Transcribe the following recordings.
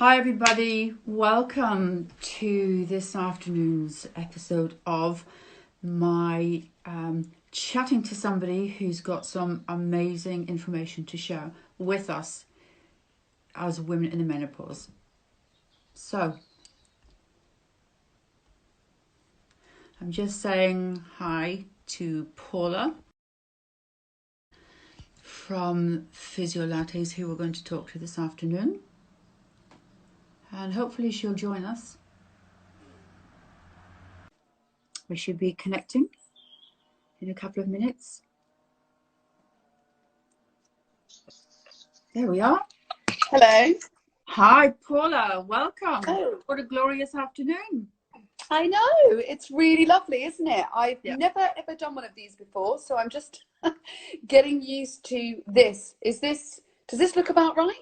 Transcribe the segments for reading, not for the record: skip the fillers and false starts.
Hi everybody, welcome to this afternoon's episode of my chatting to somebody who's got some amazing information to share with us as women in the menopause. So, I'm just saying hi to Paula from Physiolates, who we're going to talk to this afternoon. And hopefully she'll join us. We should be connecting in a couple of minutes. There we are. Hello. Hi, Paula. Welcome. Oh. What a glorious afternoon. I know. It's really lovely, isn't it? I've never ever done one of these before, so I'm just getting used to this. Does this look about right?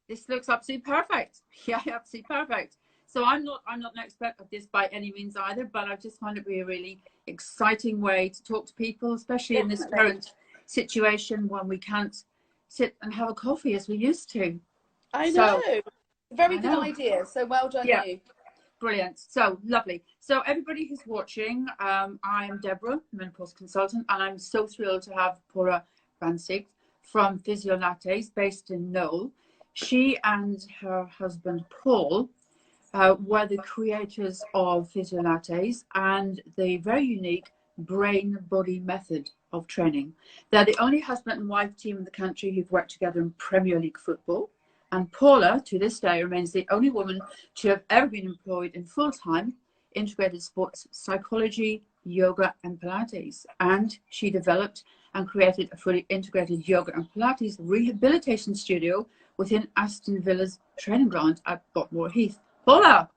This looks absolutely perfect. Yeah, absolutely perfect. So I'm not an expert at this by any means either, but I just find it be a really exciting way to talk to people, especially in this current situation when we can't sit and have a coffee as we used to. I know. Very good idea. So well done, you. Brilliant. So lovely. So everybody who's watching, I am Deborah, menopause consultant, and I'm so thrilled to have Paula Rastrick from Physiolates based in Knoll. She and her husband Paul were the creators of Physiolates and the very unique brain-body method of training. They're the only husband and wife team in the country who've worked together in Premier League football. And Paula, to this day, remains the only woman to have ever been employed in full-time integrated sports psychology, yoga, and Pilates. And she developed and created a fully integrated yoga and Pilates rehabilitation studio within Aston Villa's training ground at Botmore Heath. Paula,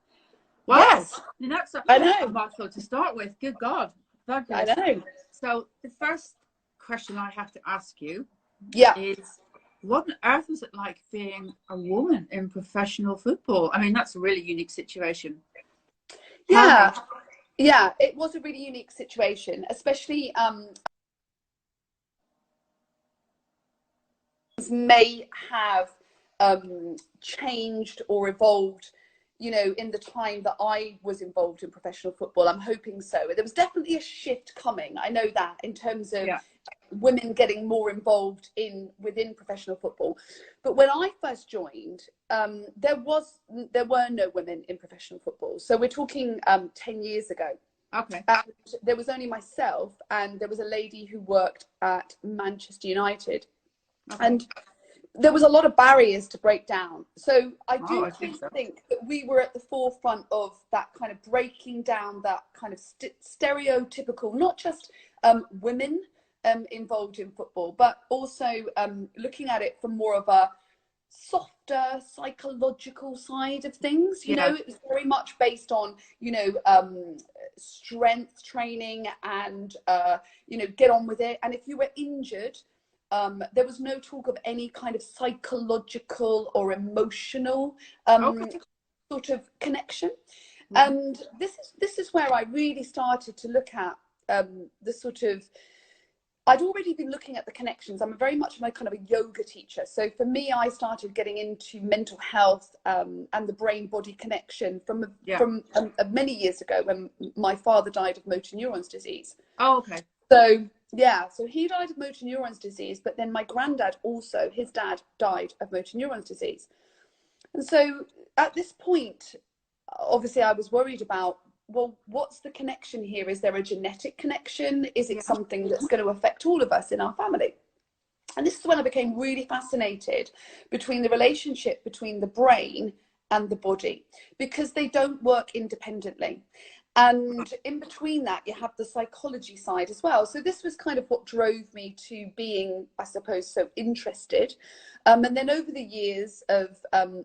wow, yes. That's I know. A mouthful to start with. Good God. Fabulous. I know. So the first question I have to ask you is, what on earth was it like being a woman in professional football? I mean, that's a really unique situation. Yeah, it was a really unique situation, especially may have changed or evolved, you know, in the time that I was involved in professional football. I'm hoping so. There was definitely a shift coming. I know that, in terms of women getting more involved within professional football. But when I first joined, there were no women in professional football. So we're talking 10 years ago. Okay. And there was only myself, and there was a lady who worked at Manchester United. Okay. And there was a lot of barriers to break down. So I think that we were at the forefront of that kind of breaking down that kind of stereotypical, not just women involved in football, but also looking at it from more of a softer psychological side of things. You know, it was very much based on, you know, strength training and, you know, get on with it. And if you were injured, there was no talk of any kind of psychological or emotional sort of connection. And this is where I really started to look at the sort of, I'd already been looking at the connections. I'm very much kind of a yoga teacher. So for me, I started getting into mental health and the brain-body connection from many years ago, when my father died of motor neurons disease. Oh, okay. So he died of motor neurons disease, but then my granddad also, his dad died of motor neurons disease. And so at this point, obviously I was worried about, well, what's the connection here? Is there a genetic connection? Is it something that's going to affect all of us in our family? And this is when I became really fascinated between the relationship between the brain and the body, because they don't work independently. And in between that, you have the psychology side as well. So this was kind of what drove me to being, I suppose, so interested. And then over the years of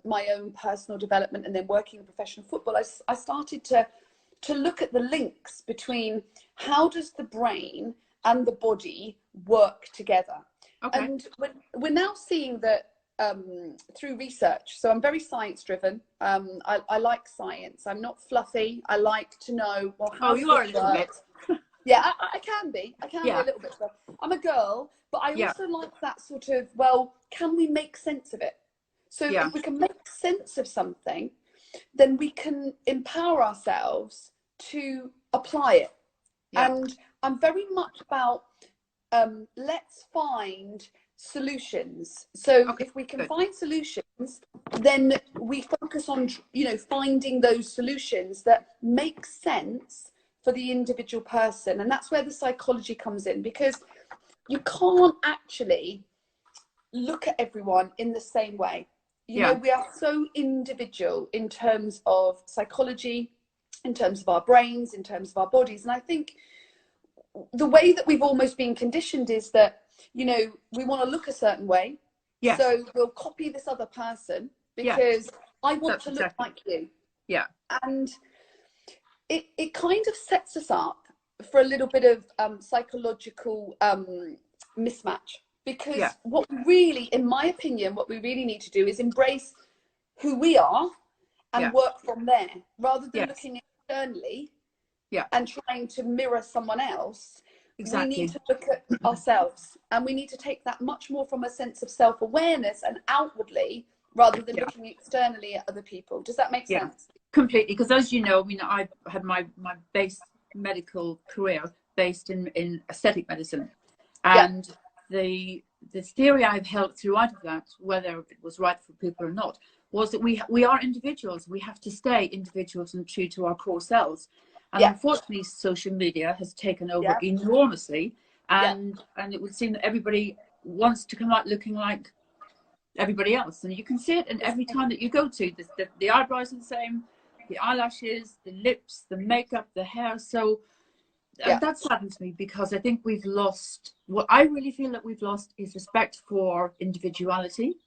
my own personal development and then working in professional football, I started to look at the links between how does the brain and the body work together. Okay. And we're now seeing that through research. So I'm very science driven. I like science. I'm not fluffy. I like to know, well, how you are a little bit. Yeah, I can be. I can be a little bit. I'm a girl, but I also like that sort of, well, can we make sense of it? So Yeah. if we can make sense of something, then we can empower ourselves to apply it. Yeah. And I'm very much about let's find solutions. So if we can find solutions, then we focus on, you know, finding those solutions that make sense for the individual person. And that's where the psychology comes in, because you can't actually look at everyone in the same way. You know, we are so individual in terms of psychology, in terms of our brains, in terms of our bodies. And I think the way that we've almost been conditioned is that, you know, we want to look a certain way. Yes. So we'll copy this other person because I want to look like you. Yeah. And it kind of sets us up for a little bit of psychological mismatch. Because what we really, in my opinion, what we really need to do is embrace who we are and work from there, rather than looking externally and trying to mirror someone else. We need to look at ourselves, and we need to take that much more from a sense of self-awareness and outwardly, rather than looking externally at other people. Does that make sense? Completely. Because as you know, I mean, I had my base medical career based in aesthetic medicine, and the theory I've held throughout of that, whether it was right for people or not, was that we are individuals. We have to stay individuals and true to our core selves. And unfortunately, social media has taken over enormously, and it would seem that everybody wants to come out looking like everybody else. And you can see it in every time that you go to. The eyebrows are the same, the eyelashes, the lips, the makeup, the hair. So that saddens me, because I think we've lost, what I really feel that we've lost is respect for individuality.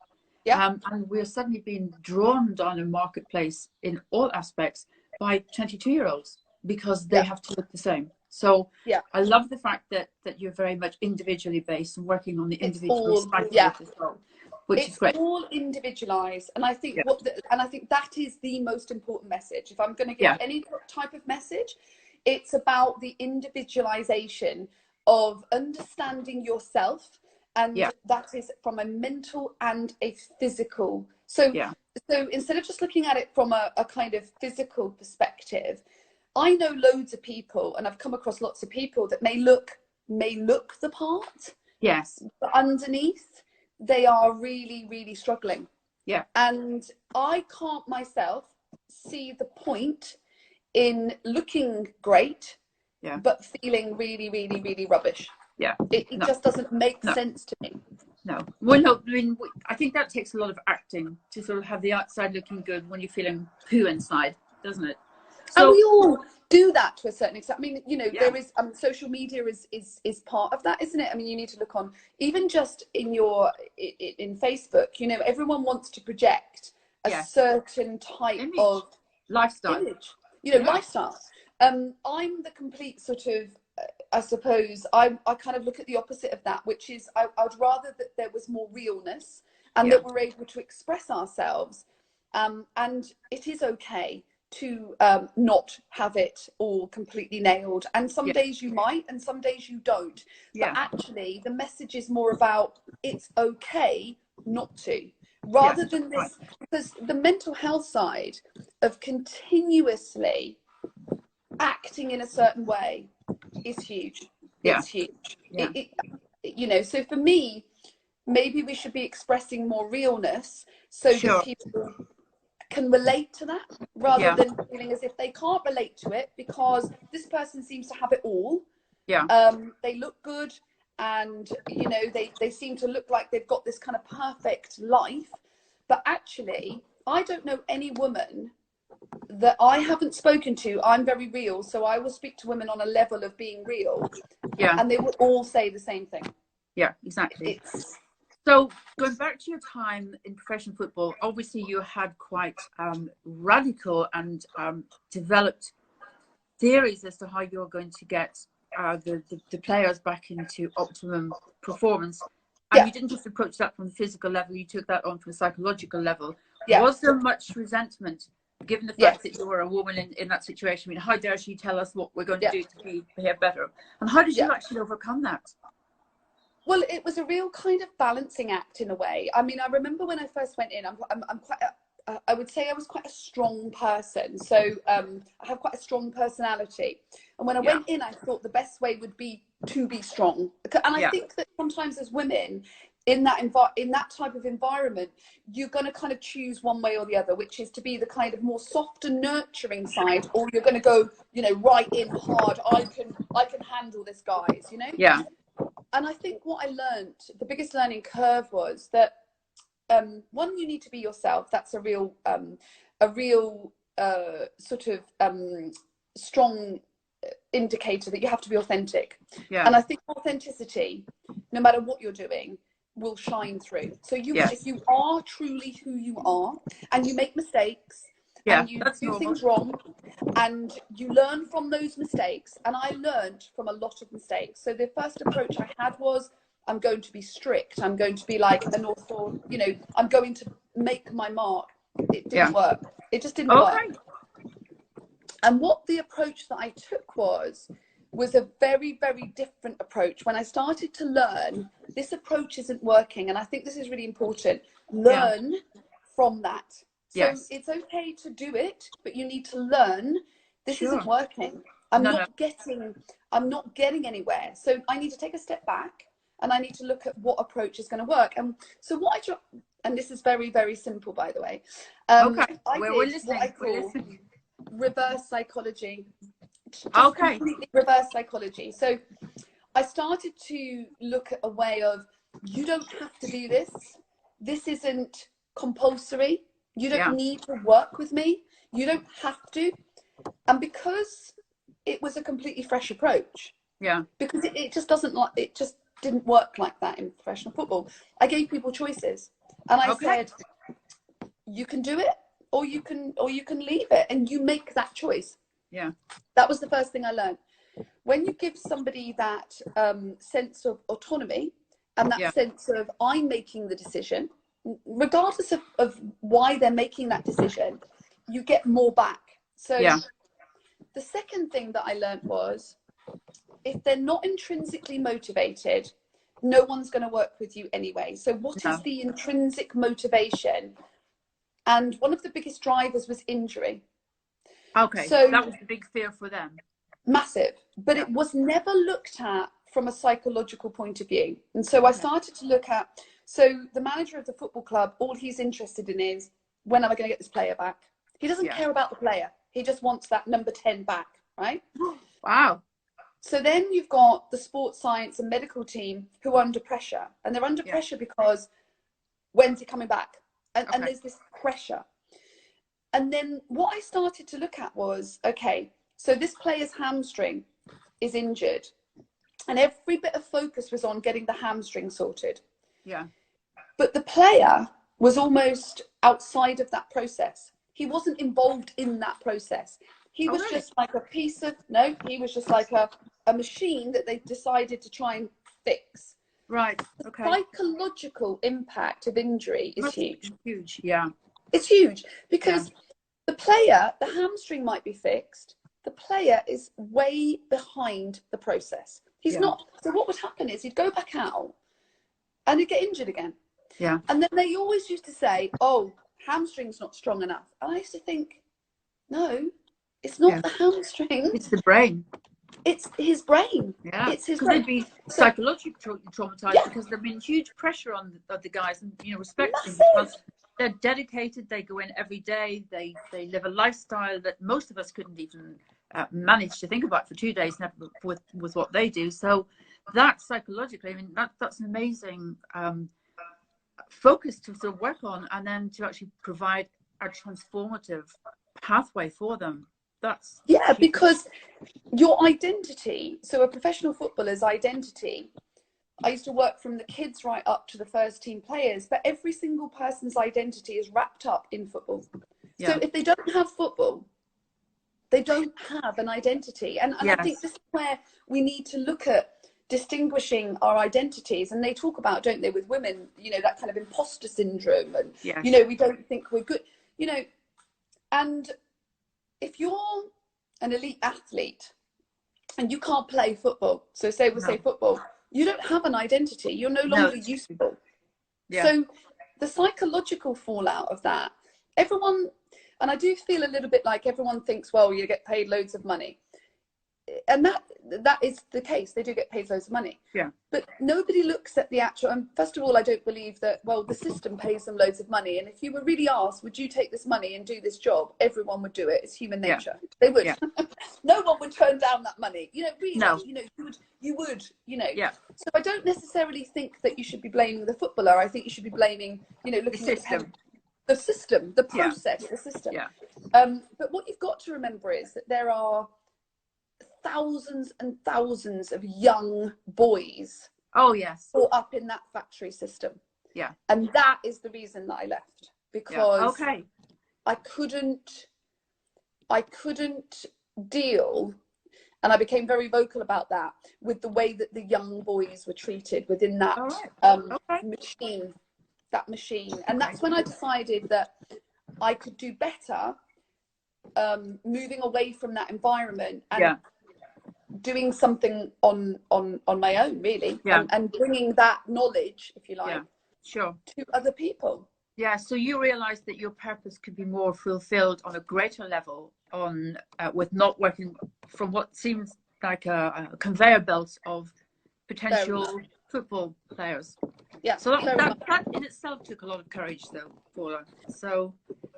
And we're suddenly being drawn down a marketplace in all aspects by 22-year-olds, because they have to look the same. So I love the fact that you're very much individually based and working on the individual side of it as well, which is great. It's all individualized, and I think I think that is the most important message. If I'm going to give any type of message, it's about the individualization of understanding yourself, and that is from a mental and a physical. So instead of just looking at it from a kind of physical perspective, I know loads of people, and I've come across lots of people that may look the part, but underneath they are really, really struggling. And I can't myself see the point in looking great, but feeling really, really, really rubbish. It just doesn't make sense to me. Well, no, I mean, I think that takes a lot of acting to sort of have the outside looking good when you're feeling poo inside, doesn't it? So, and we all do that to a certain extent. I mean, you know, there is social media is part of that, isn't it? I mean, you need to look on, even just in in Facebook, you know, everyone wants to project a certain type of lifestyle image, you know, lifestyle. I'm the complete sort of, I suppose, I kind of look at the opposite of that, which is I'd rather that there was more realness, and that we're able to express ourselves. And it is okay to not have it all completely nailed. And some days you might, and some days you don't. But actually, the message is more about it's okay not to. Rather than this, because the mental health side of continuously acting in a certain way is huge. It's huge. You know, so for me, maybe we should be expressing more realness so that people can relate to that, rather than feeling as if they can't relate to it because this person seems to have it all. They look good, and you know, they seem to look like they've got this kind of perfect life, but actually I don't know any woman that I haven't spoken to. I'm very real, so I will speak to women on a level of being real, and they will all say the same thing. Exactly. So going back to your time in professional football, obviously you had quite radical and developed theories as to how you're going to get the players back into optimum performance. And you didn't just approach that from the physical level, you took that on from a psychological level. Was there much resentment, given the fact that you were a woman in that situation? I mean, how dare she tell us what we're going to do to behave better? And how did you actually overcome that? Well, it was a real kind of balancing act in a way. I mean, I remember when I first went in, I'm quite, I would say I was quite a strong person. So I have quite a strong personality. And when I went in, I thought the best way would be to be strong. And I think that sometimes as women in that type of environment, you're going to kind of choose one way or the other, which is to be the kind of more soft and nurturing side, or you're going to go, you know, right in hard. I can handle this, guys, you know? Yeah. And I think what I learned, the biggest learning curve was that, one, you need to be yourself. That's a real sort of strong indicator that you have to be authentic. Yeah. And I think authenticity, no matter what you're doing, will shine through. So if you are truly who you are, and you make mistakes, and you do things wrong, and you learn from those mistakes, and I learned from a lot of mistakes. So the first approach I had was, I'm going to be strict. I'm going to be like an author, you know, I'm going to make my mark. It didn't work. It just didn't work. And what the approach that I took was a very, very different approach. When I started to learn, this approach isn't working. And I think this is really important. Learn from that. So it's okay to do it, but you need to learn, this isn't working. I'm not getting anywhere. So I need to take a step back, and I need to look at what approach is going to work. And so and this is very, very simple, by the way. I did what I call reverse psychology. Completely reverse psychology. So I started to look at a way of, you don't have to do this. This isn't compulsory. You don't need to work with me. You don't have to. And because it was a completely fresh approach, because it just didn't work like that in professional football, I gave people choices, and I said, you can do it, or you can leave it, and you make that choice. That was the first thing I learned. When you give somebody that sense of autonomy, and that sense of, I'm making the decision, regardless of why they're making that decision, you get more back. So the second thing that I learned was, if they're not intrinsically motivated, no one's going to work with you anyway. So what is the intrinsic motivation? And one of the biggest drivers was injury. So that was the big fear for them. Massive. But it was never looked at from a psychological point of view. And so I started to look at, so the manager of the football club, all he's interested in is, when am I going to get this player back? He doesn't care about the player. He just wants that number 10 back, right? Wow. So then you've got the sports science and medical team who are under pressure. And they're under pressure because, when's he coming back? And there's this pressure. And then what I started to look at was, okay, so this player's hamstring is injured. And every bit of focus was on getting the hamstring sorted. But the player was almost outside of that process. He wasn't involved in that process. He was just like a piece of, he was just like a machine that they decided to try and fix. Right. The psychological impact of injury is huge. Huge, It's huge because the player, the hamstring might be fixed. The player is way behind the process. He's not. So what would happen is he'd go back out and he'd get injured again. And then they always used to say, oh, hamstring's not strong enough. And I used to think, no, it's not the hamstring. It's the brain. It's his brain. It's his brain. They'd be psychologically traumatized because there'd been huge pressure on the guys, and respect them because they're dedicated. They go in every day. They live a lifestyle that most of us couldn't even manage to think about for 2 days with what they do. So that psychologically, I mean, that's an amazing focus to sort of work on, and then to actually provide a transformative pathway for them. That's because your identity, so a professional footballer's identity, I used to work from the kids right up to the first team players, but every single person's identity is wrapped up in football. So if they don't have football, they don't have an identity. And I think this is where we need to look at distinguishing our identities. And they talk about, don't they, with women, that kind of imposter syndrome, and we don't think we're good, and if you're an elite athlete and you can't play football, so say football, you don't have an identity. You're no longer useful. Yeah. So the psychological fallout of that, everyone, and I do feel a little bit like everyone thinks, well, you get paid loads of money. And that is the case. They do get paid loads of money. Yeah. But nobody looks at the actual, and first of all, I don't believe that, well, the system pays them loads of money. And if you were really asked, would you take this money and do this job? Everyone would do it. It's human nature. Yeah. They would. Yeah. No one would turn down that money. You know, really, no. You know, you would, you know. Yeah. So I don't necessarily think that you should be blaming the footballer. I think you should be blaming, you know, looking at the system, the process, the system. Yeah. But what you've got to remember is that there are thousands and thousands of young boys brought up in that factory system. Yeah. And that is the reason that I left, because I couldn't deal, and I became very vocal about that, with the way that the young boys were treated within that machine. And that's when I decided that I could do better moving away from that environment and doing something on my own, really, and bringing that knowledge, if you like, to other people. Yeah, so you realized that your purpose could be more fulfilled on a greater level on with not working from what seems like a conveyor belt of potential football players. Yeah. So that in itself took a lot of courage, though, Paula. So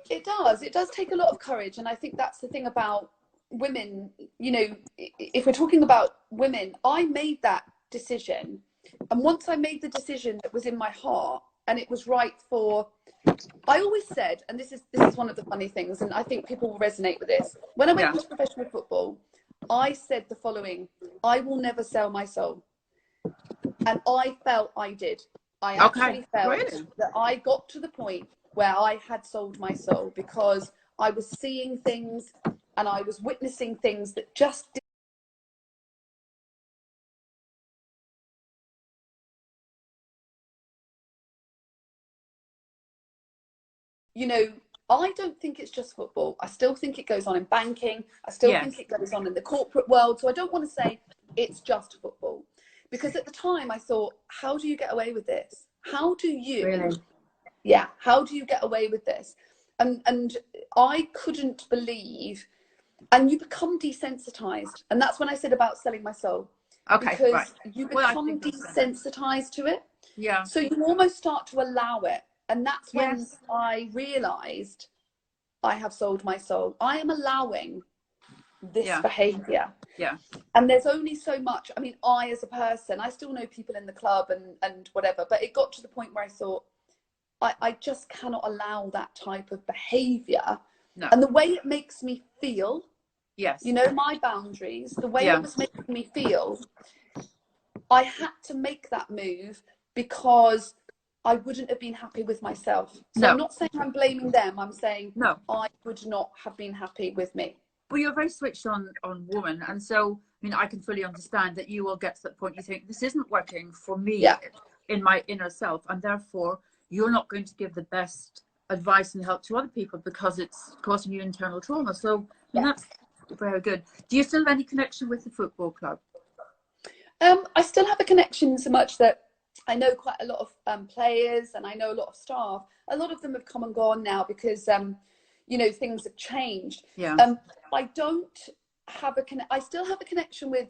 it does take a lot of courage, and I think that's the thing about women. You know, if we're talking about women, I made that decision, and once I made the decision that was in my heart and it was right for, I always said, and this is one of the funny things, and I think people will resonate with this, when I went into professional football, I said the following: I will never sell my soul. And I felt I did. I actually felt that I got to the point where I had sold my soul, because I was seeing things and I was witnessing things that just didn't. You know, I don't think it's just football. I still think it goes on in banking. I still think it goes on in the corporate world. So I don't want to say it's just football, because at the time I thought, how do you get away with this? How do you, how do you get away with this? And I couldn't believe, and you become desensitized. And that's when I said about selling my soul. Because you become desensitized to it. Yeah. So you almost start to allow it. And that's when I realized I have sold my soul. I am allowing this behavior. Yeah. And there's only so much. I mean, I, as a person, I still know people in the club and whatever, but it got to the point where I thought, I just cannot allow that type of behavior. No. And the way it makes me feel, you know, my boundaries, the way it was making me feel, I had to make that move because I wouldn't have been happy with myself. So I'm not saying I'm blaming them. I'm saying I would not have been happy with me. Well, you're a very switched on woman. And so, I mean, I can fully understand that you will get to that point. You think, this isn't working for me in my inner self. And therefore, you're not going to give the best advice and help to other people because it's causing you internal trauma. So that's very good. Do you still have any connection with the football club? I still have a connection, so much that I know quite a lot of players, and I know a lot of staff. A lot of them have come and gone now because, you know, things have changed. Yeah. I don't have I still have a connection with,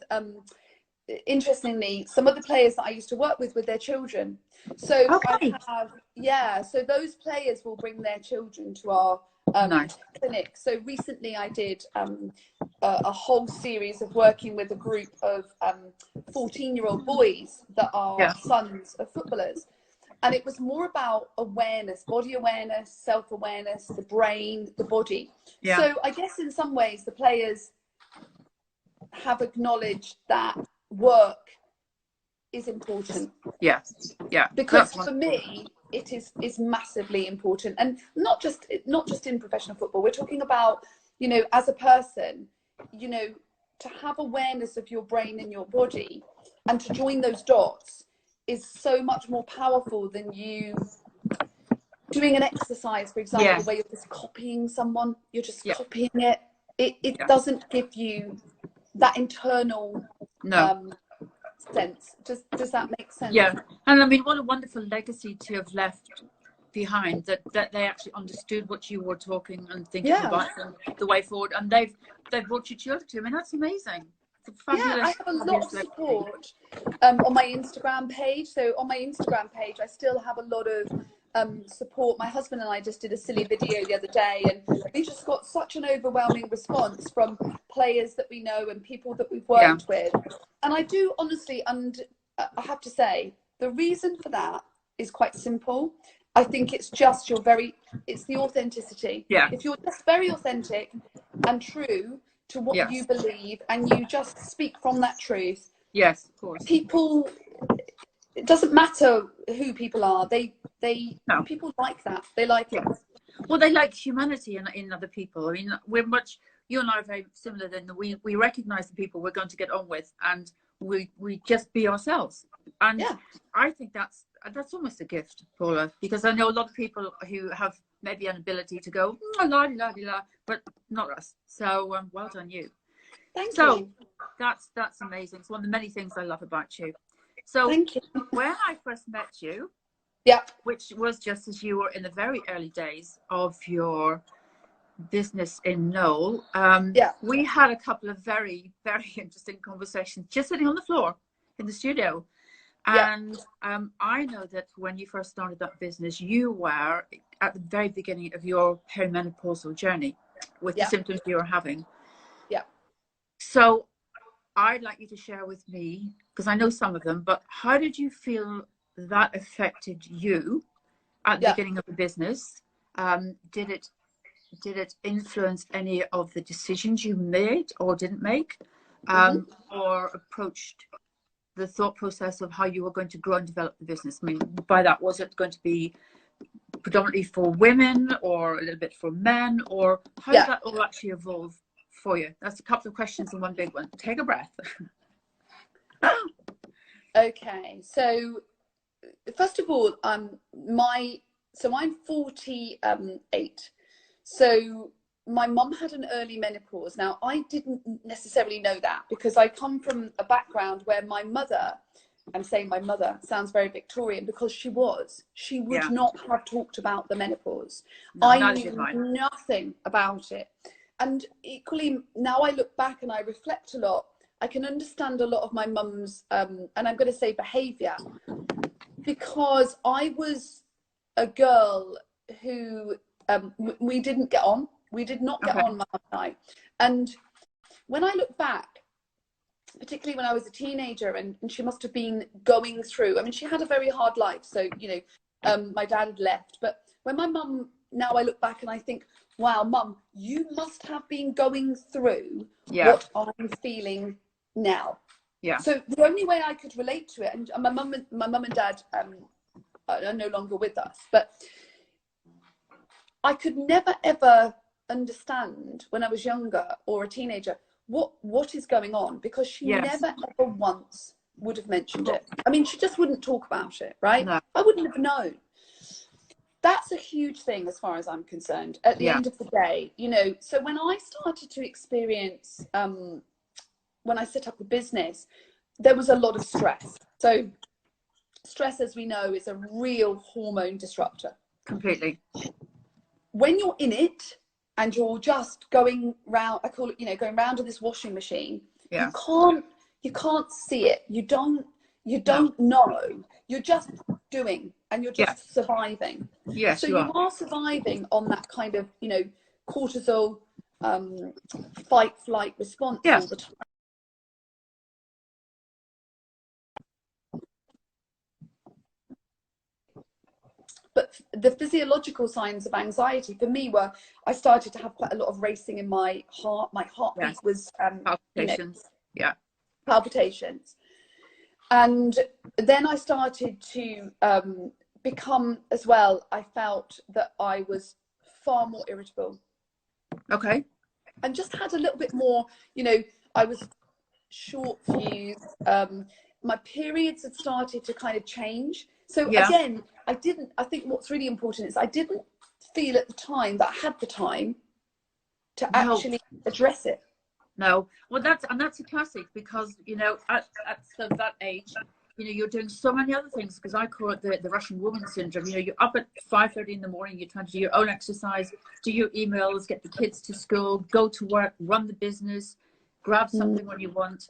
interestingly, some of the players that I used to work with their children. So I have, so those players will bring their children to our clinic. So recently I did a whole series of working with a group of 14-year-old boys that are sons of footballers. And it was more about awareness, body awareness, self-awareness, the brain, the body. Yeah. So I guess in some ways the players have acknowledged that work is important. Yes. Yeah. Because for me, it is massively important. And not just in professional football. We're talking about, you know, as a person, you know, to have awareness of your brain and your body and to join those dots is so much more powerful than you doing an exercise, for example, where you're just copying someone, you're just copying it. It doesn't give you that internal sense. Does that make sense? Yeah. And I mean, what a wonderful legacy to have left behind, that they actually understood what you were talking and thinking about, and the way forward, and they've brought your children to. I mean, that's amazing. It's a fabulous, I have a lot of support on my Instagram page. So on my Instagram page, I still have a lot of support. My husband and I just did a silly video the other day, and we just got such an overwhelming response from players that we know and people that we've worked with. And I do honestly, and I have to say, the reason for that is quite simple. I think it's just it's the authenticity. Yeah. If you're just very authentic and true to what you believe, and you just speak from that truth. Yes, of course. People, it doesn't matter who people are. People like that. They like it. Well, they like humanity in other people. I mean, you and I are very similar then. We recognize the people we're going to get on with, and we just be ourselves. And I think that's almost a gift, Paula, because I know a lot of people who have maybe an ability to go la, but not us. So well done you. Thank you. That's amazing. It's one of the many things I love about you. So thank you. When I first met you, which was just as you were in the very early days of your business in Knoll, we had a couple of very, very interesting conversations just sitting on the floor in the studio. And I know that when you first started that business, you were at the very beginning of your perimenopausal journey with the symptoms you were having. So I'd like you to share with me, because I know some of them, but how did you feel that affected you at the beginning of the business? Did it influence any of the decisions you made or didn't make, or approached the thought process of how you were going to grow and develop the business? I mean, by that, was it going to be predominantly for women or a little bit for men, or how did that all actually evolve for you? That's a couple of questions in one big one. Take a breath. Okay, so first of all, I'm 48. So my mum had an early menopause. Now, I didn't necessarily know that because I come from a background where my mother, I'm saying my mother sounds very Victorian because she would not have talked about the menopause. No, I knew nothing about it. And equally, now I look back and I reflect a lot, I can understand a lot of my mum's, and I'm going to say behaviour, because I was a girl who we didn't get on. We did not get on, my mum and I. And when I look back, particularly when I was a teenager, and she must have been going through, I mean, she had a very hard life. So, you know, my dad had left. But when my mum, now I look back and I think, wow, Mum, you must have been going through what I'm feeling now. So the only way I could relate to it, and my mum and dad are no longer with us, but I could never ever understand when I was younger or a teenager what is going on, because she never ever once would have mentioned it. I mean, she just wouldn't talk about it, right? No. I wouldn't have known. That's a huge thing as far as I'm concerned at the end of the day, you know. So when I started to experience, when I set up the business, there was a lot of stress. So stress, as we know, is a real hormone disruptor. Completely. When you're in it and you're just going round, I call it, you know, going round to this washing machine, you can't see it. You don't know. You're just doing, and you're just surviving. Yes, so you are surviving on that kind of, you know, cortisol, fight, flight response all the time. But the physiological signs of anxiety for me were, I started to have quite a lot of racing in my heart. My heartbeat was palpitations. Palpitations. And then I started to become, as well, I felt that I was far more irritable. Okay. And just had a little bit more, you know, I was short fused. My periods had started to kind of change. So again, I think what's really important is I didn't feel at the time that I had the time to actually address it. No. Well, that's a classic, because, you know, at that age, you know, you're doing so many other things, because I call it the Russian woman syndrome. You know, you're up at 5:30 in the morning, you're trying to do your own exercise, do your emails, get the kids to school, go to work, run the business, grab something when you want,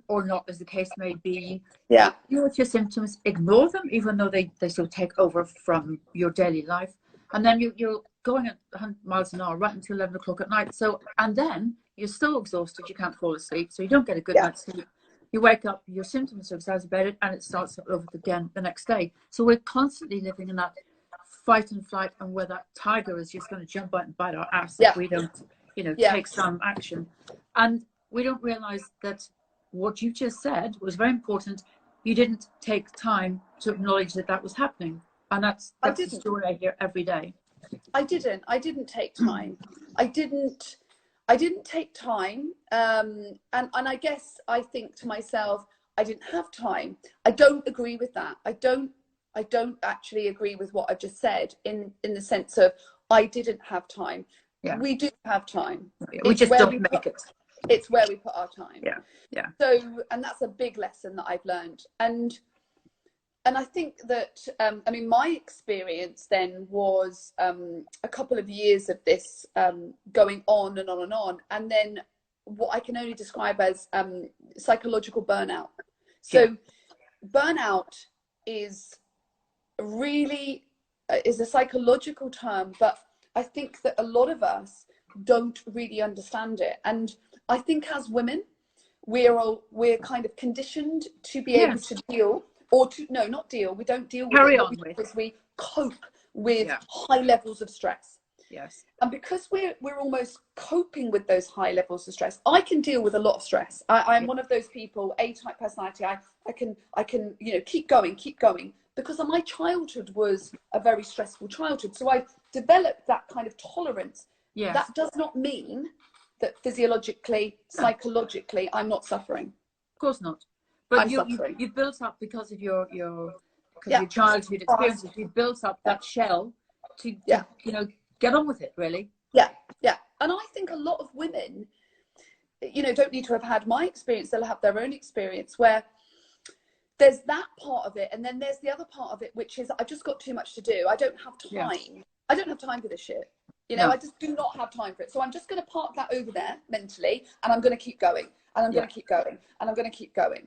or not, as the case may be. Yeah. Deal with your symptoms, ignore them, even though they still take over from your daily life. And then you're going at 100 miles an hour right until 11 o'clock at night. So, and then you're still exhausted, you can't fall asleep, so you don't get a good night's sleep. You wake up, your symptoms are exacerbated, and it starts over again the next day. So we're constantly living in that fight and flight, and where that tiger is just going to jump out and bite our ass if we don't, you know, take some action. And we don't realize that what you just said was very important. You didn't take time to acknowledge that that was happening. And that's the story I hear every day. I didn't take time. I didn't take time. And I guess I think to myself, I didn't have time. I don't agree with that. I don't actually agree with what I've just said in the sense of I didn't have time. Yeah. We do have time. We just don't make it. It's where we put our time. Yeah. Yeah. So, and that's a big lesson that I've learned. And I think that, I mean, my experience then was a couple of years of this going on and on and on. And then what I can only describe as psychological burnout. So burnout is really, is a psychological term, but I think that a lot of us don't really understand it. And I think as women, we're kind of conditioned to be able to deal, or to not deal. We don't deal with it because we cope with high levels of stress. Yes. And because we're almost coping with those high levels of stress, I can deal with a lot of stress. I'm one of those people, A-type personality. I can you know, keep going, because my childhood was a very stressful childhood. So I developed that kind of tolerance. Yes. That does not mean that physiologically, psychologically, I'm not suffering. Of course not. But you built up, because of your childhood experiences, you built up that shell to you know, get on with it, really. Yeah. And I think a lot of women, you know, don't need to have had my experience. They'll have their own experience where there's that part of it, and then there's the other part of it, which is I've just got too much to do. I don't have time. Yeah. I don't have time for this shit. You know, I just do not have time for it. So I'm just going to park that over there mentally, and I'm going to keep going, and I'm going to keep going, and I'm going to keep going.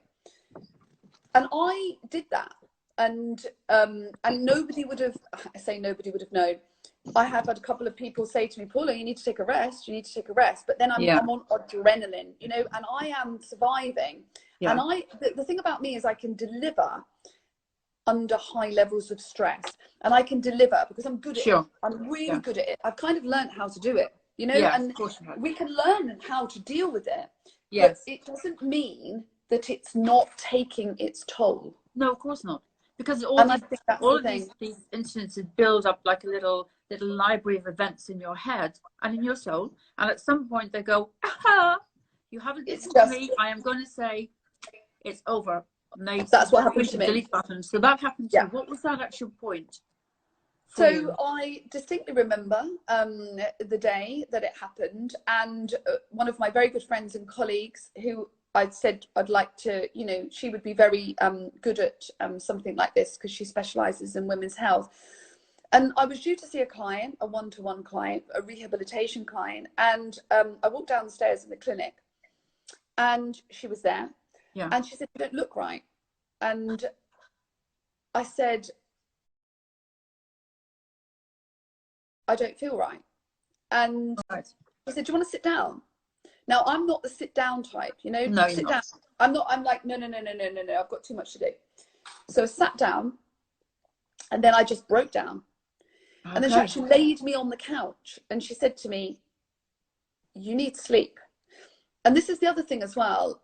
And I did that, and nobody would have. I say nobody would have known. I have had a couple of people say to me, Paula, you need to take a rest. You need to take a rest. But then I'm on adrenaline, you know, and I am surviving. Yeah. And the thing about me is I can deliver under high levels of stress, and I can deliver because I'm good at it. I'm really good at it. I've kind of learned how to do it, you know, and we can learn how to deal with it. Yes. But it doesn't mean that it's not taking its toll. No, of course not. Because all of these instances build up like a little library of events in your head and in your soul. And at some point they go, aha, you haven't listened to me. I am going to say it's over. That's what happened to me. Delete button. So that happened to you. What was that actual point? So I distinctly remember the day that it happened, and one of my very good friends and colleagues who I'd said I'd like to, you know, she would be very good at something like this because she specializes in women's health. And I was due to see a client, a one-to-one client, a rehabilitation client. And I walked down the stairs in the clinic and she was there. Yeah. And she said, you don't look right. And I said, I don't feel right. And she said, do you want to sit down? Now, I'm not the sit down type, you know, no, sit down. I'm like, no, I've got too much to do. So I sat down and then I just broke down. Okay. And then she actually laid me on the couch and she said to me, you need sleep. And this is the other thing as well,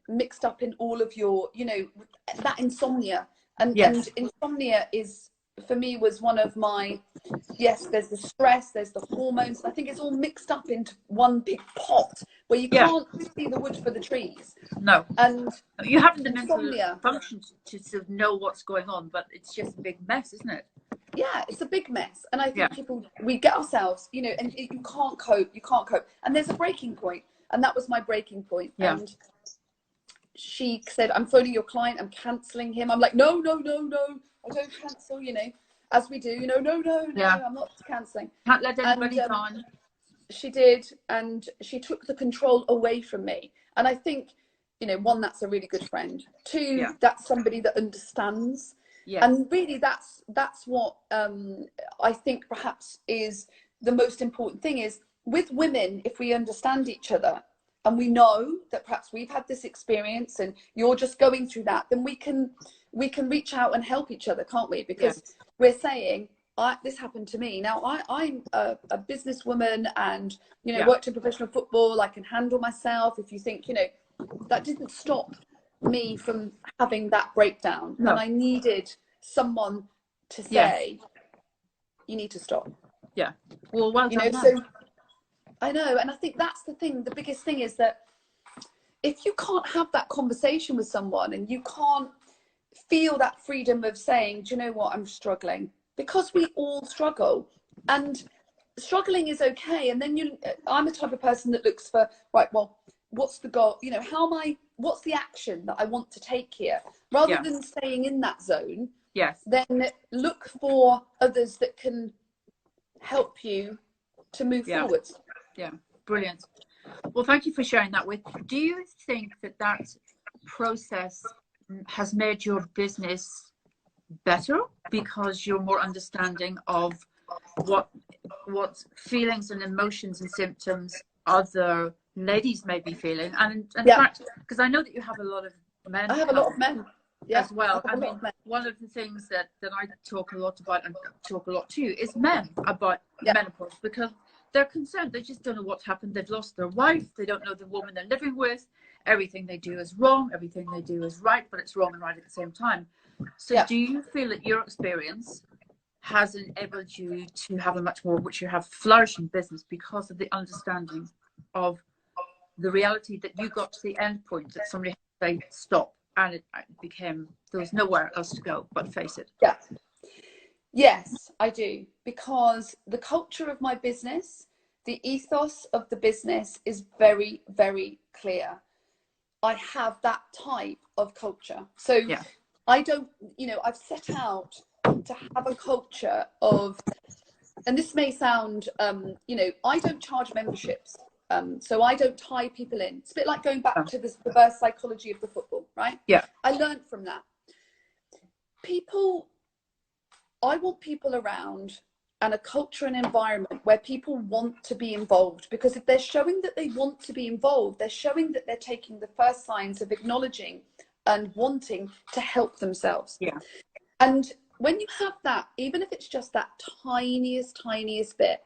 mixed up in all of your, you know, that insomnia. And insomnia is, for me, was one of my, there's the stress, there's the hormones. I think it's all mixed up into one big pot where you can't see the wood for the trees. No. And you haven't the mental function to sort of know what's going on, but it's just a big mess, isn't it? Yeah, it's a big mess. And I think people, we get ourselves, you know, and you can't cope. And there's a breaking point. And that was my breaking point. Yeah. And she said, I'm phoning your client, I'm cancelling him. I'm like, no, I don't cancel, as we do, no, I'm not cancelling. Can't let anybody down. She did, and she took the control away from me. And I think, one, that's a really good friend. Two, that's somebody that understands. Yeah. And really, that's what I think perhaps is the most important thing is with women, if we understand each other and we know that perhaps we've had this experience and you're just going through that, then we can reach out and help each other, can't we? Because we're saying, this happened to me. Now, I'm a businesswoman and, worked in professional football. I can handle myself. If you think, that didn't stop me from having that breakdown. No. And I needed someone to say, you need to stop. Yeah. Well, well done. So I know. And I think that's the thing. The biggest thing is that if you can't have that conversation with someone and you can't feel that freedom of saying, do you know what, I'm struggling, because we all struggle, and struggling is okay. And then I'm the type of person that looks for, right, well, what's the goal? What's the action that I want to take here? Rather than staying in that zone, then look for others that can help you to move forwards. Yeah, brilliant. Well, thank you for sharing that with. Do you think that process has made your business better because you're more understanding of what feelings and emotions and symptoms other ladies may be feeling? And in fact, because I know that you have a lot of men. I have a lot of men as well. I mean, one of the things that I talk a lot about and talk a lot too is men about menopause, because they're concerned. They just don't know what's happened. They've lost their wife. They don't know the woman they're living with. Everything they do is wrong. Everything they do is right, but it's wrong and right at the same time. So do you feel that your experience has enabled you to have a much more, which you have, flourishing business because of the understanding of the reality that you got to the end point that somebody had to say stop, and it became, there was nowhere else to go but face it? Yeah. Yes, I do, because the culture of my business, the ethos of the business is very, very clear. I have that type of culture. So I don't, I've set out to have a culture of, and this may sound, I don't charge memberships. So I don't tie people in. It's a bit like going back to this reverse psychology of the football, right? Yeah. I learned from that. I want people around and a culture and environment where people want to be involved, because if they're showing that they want to be involved, they're showing that they're taking the first signs of acknowledging and wanting to help themselves. Yeah. And when you have that, even if it's just that tiniest bit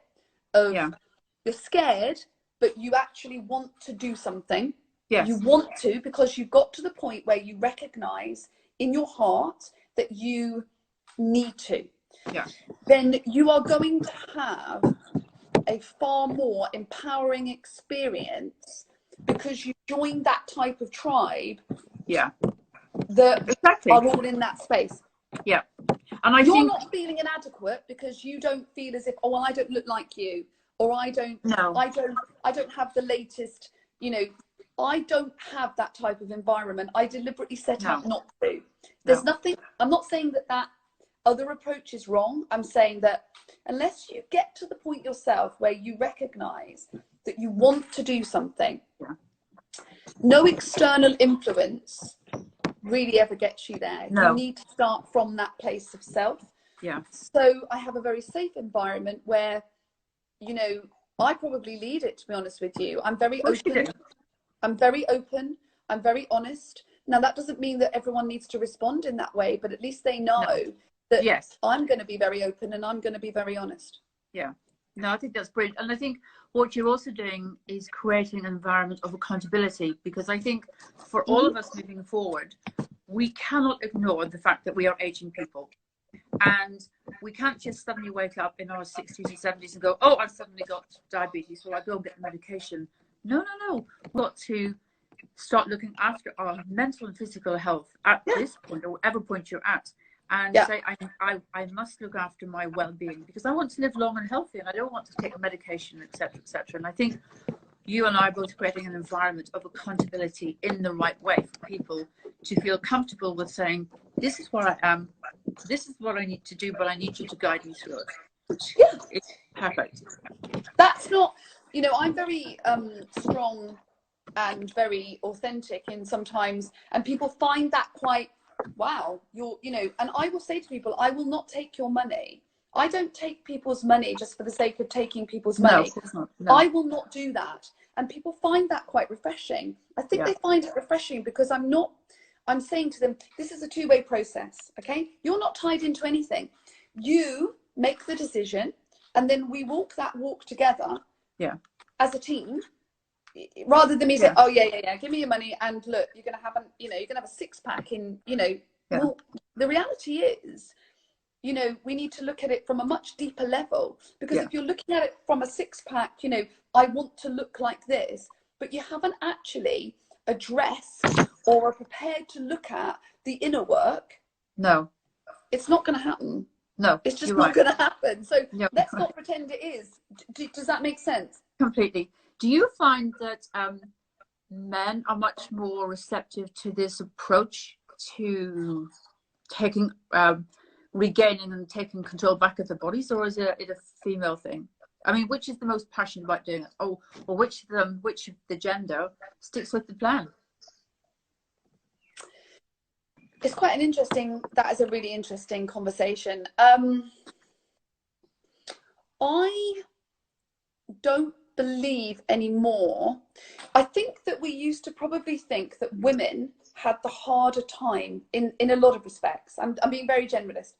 of you're scared, but you actually want to do something. Yes. You want to, because you've got to the point where you recognize in your heart that you need to. Yeah. Then you are going to have a far more empowering experience, because you joined that type of tribe. Yeah. That are all in that space. Yeah. And you're not feeling inadequate because you don't feel as if, oh, well, I don't look like you, or I don't have the latest, I don't have that type of environment. I deliberately set out not to. There's nothing, I'm not saying that other approach is wrong. I'm saying that unless you get to the point yourself where you recognize that you want to do something, no external influence really ever gets you there. No. You need to start from that place of self. Yeah. So I have a very safe environment where, I probably lead it, to be honest with you. I'm very open. I'm very open. I'm very honest. Now, that doesn't mean that everyone needs to respond in that way, but at least they know that I'm going to be very open and I'm going to be very honest. Yeah. No, I think that's brilliant. And I think what you're also doing is creating an environment of accountability, because I think for all of us moving forward, we cannot ignore the fact that we are aging people. And we can't just suddenly wake up in our 60s and 70s and go, oh, I've suddenly got diabetes, so I go and get the medication. No. We've got to start looking after our mental and physical health at this point, or whatever point you're at. And say, I must look after my well-being, because I want to live long and healthy, and I don't want to take a medication, etc., etc. And I think you and I are both creating an environment of accountability in the right way for people to feel comfortable with saying, this is what I am, this is what I need to do, but I need you to guide me through it. Which is perfect. That's not, you know, I'm very strong and very authentic in sometimes, and people find that quite, wow, you know, and I will say to people, I will not take your money. I don't take people's money just for the sake of taking people's money. No, of course not. No. I will not do that. And people find that quite refreshing. I think they find it refreshing because I'm saying to them, this is a two-way process, okay? You're not tied into anything. You make the decision, and then we walk that walk together as a team, rather than me saying, oh yeah, give me your money, and look, you're gonna have a six-pack in, you know. Well, the reality is, you know, we need to look at it from a much deeper level, because if you're looking at it from a six-pack, you know, I want to look like this, but you haven't actually addressed or are prepared to look at the inner work. No, it's not going to happen. No, it's just not going to happen. So let's not pretend it is. Does that make sense? Completely. Do you find that men are much more receptive to this approach to taking, regaining and taking control back of their bodies, or is it a female thing? I mean, which is the most passionate about doing it? Or which of the gender sticks with the plan? It's quite an interesting, that is a really interesting conversation. I don't believe anymore. I think that we used to probably think that women had the harder time in a lot of respects. I'm being very generalist.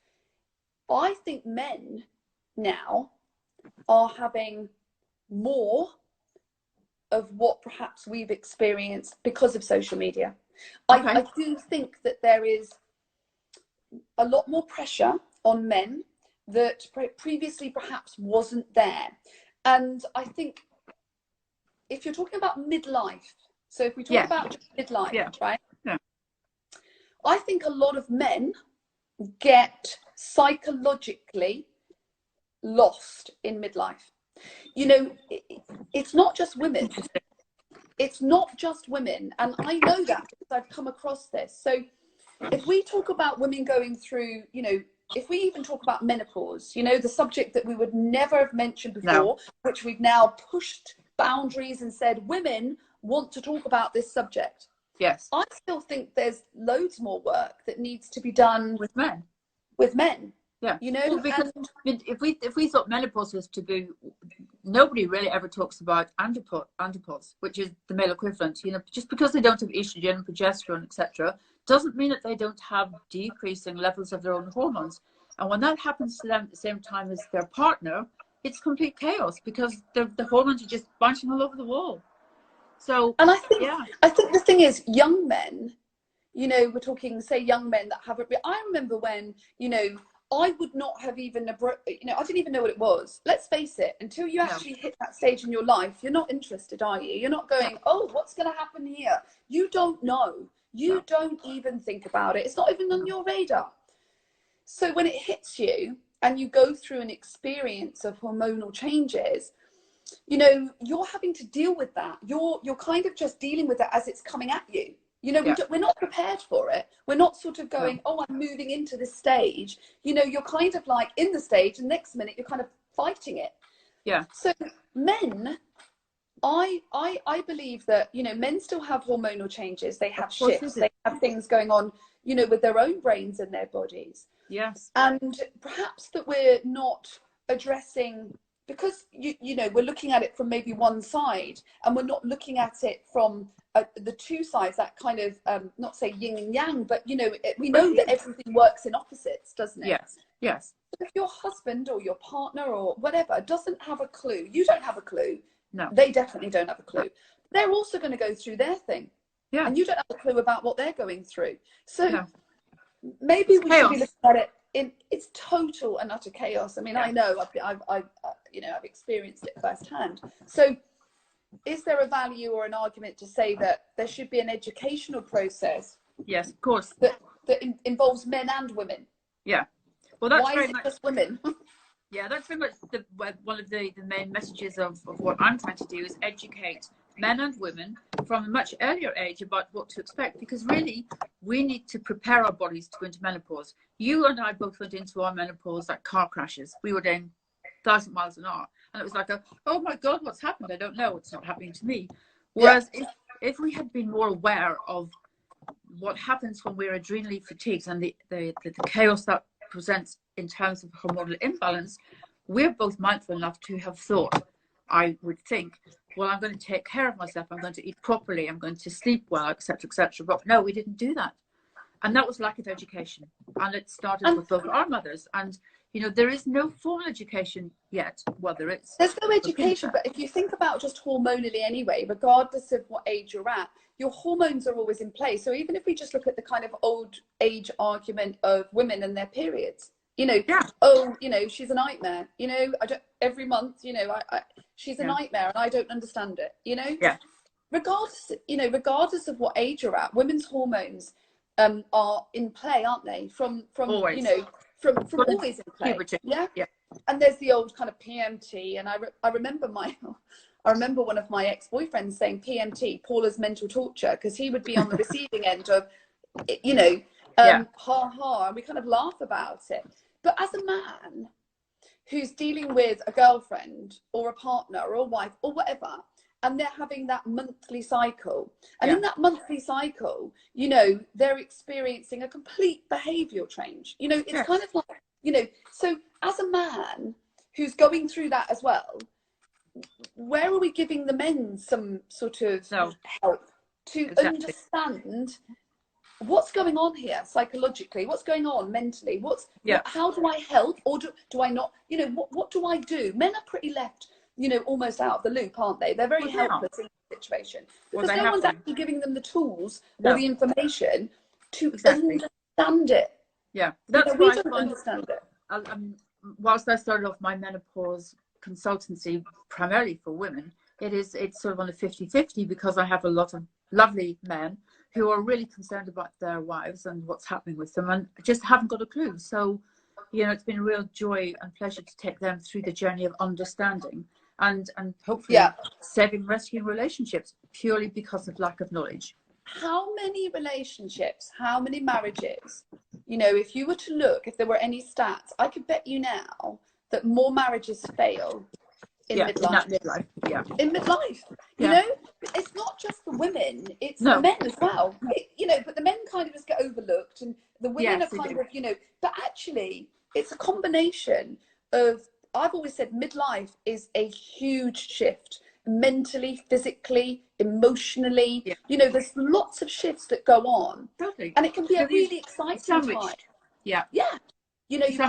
I think men now are having more of what perhaps we've experienced because of social media. I do think that there is a lot more pressure on men that previously perhaps wasn't there. And I think if you're talking about midlife, so if we talk about midlife, right? Yeah. I think a lot of men get psychologically lost in midlife. You know, it's not just women. It's not just women. And I know that because I've come across this. So if we talk about women going through, you know, if we even talk about menopause, you know, the subject that we would never have mentioned before, which we've now pushed boundaries and said women want to talk about this subject. Yes. I still think there's loads more work that needs to be done with men. With men. Yeah. You know, well, because if we thought menopause was taboo, nobody really ever talks about andropause, which is the male equivalent. You know, just because they don't have estrogen and progesterone, etc., doesn't mean that they don't have decreasing levels of their own hormones. And when that happens to them at the same time as their partner, it's complete chaos because the hormones are just bunching all over the wall. So, and I think the thing is, young men, you know, we're talking, say, young men that haven't. I remember when, you know, I would not have even, you know, I didn't even know what it was. Let's face it, until you actually hit that stage in your life, you're not interested, are you? You're not going, oh, what's going to happen here? You don't know. You don't even think about it. It's not even on your radar. So when it hits you and you go through an experience of hormonal changes, you know, you're having to deal with that. You're kind of just dealing with it as it's coming at you. You know, we're not prepared for it. We're not sort of going, oh, I'm moving into this stage. You know, you're kind of like in the stage, and next minute you're kind of fighting it. Yeah. So men, I believe that, you know, men still have hormonal changes. They have shifts. They have things going on, you know, with their own brains and their bodies. Yes. And perhaps that we're not addressing, because, you know, we're looking at it from maybe one side, and we're not looking at it from the two sides, that kind of, not say yin and yang, but, you know, we know that everything works in opposites, doesn't it? Yes, yes. But if your husband or your partner or whatever doesn't have a clue, you don't have a clue. No. They definitely don't have a clue. They're also going to go through their thing. Yeah. And you don't have a clue about what they're going through. So maybe we should be looking at it in its total and utter chaos. I mean, I know, I've you know, I've experienced it firsthand. So is there a value or an argument to say that there should be an educational process? Yes, of course. That involves men and women? Yeah. Well, that's why very much just women. Yeah, that's very much one of the main messages of what I'm trying to do is educate men and women from a much earlier age about what to expect, because really we need to prepare our bodies to go into menopause. You and I both went into our menopause like car crashes. We were doing 1,000 miles an hour, and it was like, oh my God, what's happened? I don't know. It's not happening to me. Whereas if we had been more aware of what happens when we're adrenally fatigued and the chaos that presents in terms of hormonal imbalance, we're both mindful enough to have thought, I would think, well, I'm going to take care of myself, I'm going to eat properly, I'm going to sleep well, etc., etc. But no, we didn't do that. And that was lack of education. And it started with both our mothers. And, you know, there is no formal education yet. Well, there is. There's no education, but if you think about just hormonally anyway, regardless of what age you're at, your hormones are always in play. So even if we just look at the kind of old age argument of women and their periods, you know, oh, you know, she's a nightmare, you know, every month, you know, she's a nightmare and I don't understand it, you know, regardless of what age you're at, women's hormones are in play, aren't they? From always. You know, from always in play. Yeah. And there's the old kind of PMT, and I remember one of my ex-boyfriends saying PMT, Paula's mental torture, because he would be on the receiving end of, you know, ha ha, and we kind of laugh about it. But as a man who's dealing with a girlfriend or a partner or a wife or whatever, and they're having that monthly cycle, and in that monthly cycle, you know, they're experiencing a complete behavioural change. You know, it's kind of like, you know, so as a man who's going through that as well, where are we giving the men some sort of help to understand what's going on here psychologically, what's going on mentally, how do I help, or do I not, you know, what do I do? Men are pretty left, you know, almost out of the loop, aren't they? They're very helpless in the situation because no one's actually giving them the tools or the information to understand it. Yeah, that's why we don't understand it. Whilst I started off my menopause consultancy primarily for women, it's sort of on a 50-50, because I have a lot of lovely men who are really concerned about their wives and what's happening with them and just haven't got a clue. So, you know, it's been a real joy and pleasure to take them through the journey of understanding and hopefully saving, rescuing relationships purely because of lack of knowledge. How many relationships, how many marriages, you know, if you were to look, if there were any stats, I could bet you now that more marriages fail in midlife. In midlife, you know, it's not just the women, it's the men as well. You know, but the men kind of just get overlooked, and the women are kind of, you know, but actually it's a combination of, I've always said midlife is a huge shift, mentally, physically, emotionally. You know, there's lots of shifts that go on, and it can be a really exciting time. You know, you've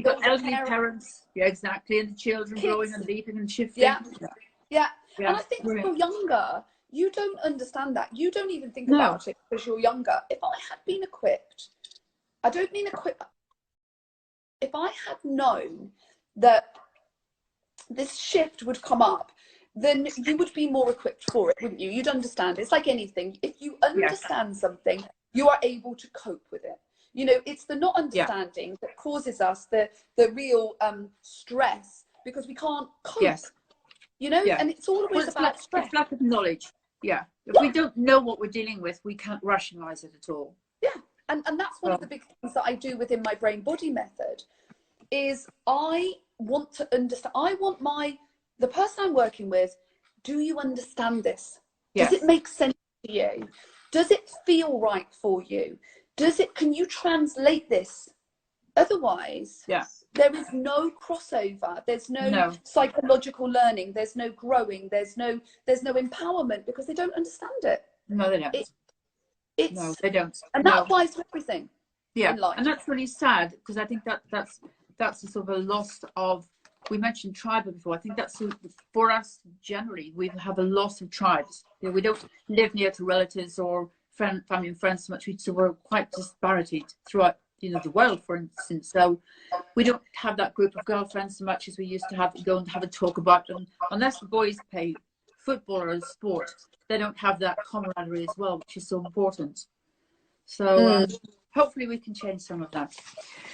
got elderly parents, and the children growing and leaving and shifting. And I think when you're younger, you don't understand that. You don't even think about it because you're younger. If I had been equipped, I don't mean equipped, if I had known that this shift would come up, then you would be more equipped for it, wouldn't you? You'd understand. It's like anything. If you understand something, you are able to cope with it. You know, it's the not understanding that causes us the real stress, because we can't cope. You know, and it's always about stress. It's lack of knowledge. If we don't know what we're dealing with, we can't rationalize it at all. And that's one of the big things that I do within my brain body method, is I want to understand. I want the person I'm working with, do you understand this? Does it make sense to you? Does it feel right for you? Can you translate this? Otherwise, there is no crossover. There's no psychological learning. There's no growing. There's no empowerment, because they don't understand it. No, they don't. No, they don't. And that applies to everything. In life. And that's really sad, because I think that's a sort of a loss of. We mentioned tribal before. I think that's for us generally. We have a loss of tribes. You know, we don't live near to relatives or family and friends so much. So we're quite disparated throughout, you know, the world, for instance. So we don't have that group of girlfriends so much as we used to have. Go and have a talk about them. Unless the boys play football or sport, they don't have that camaraderie as well, which is so important. So hopefully we can change some of that.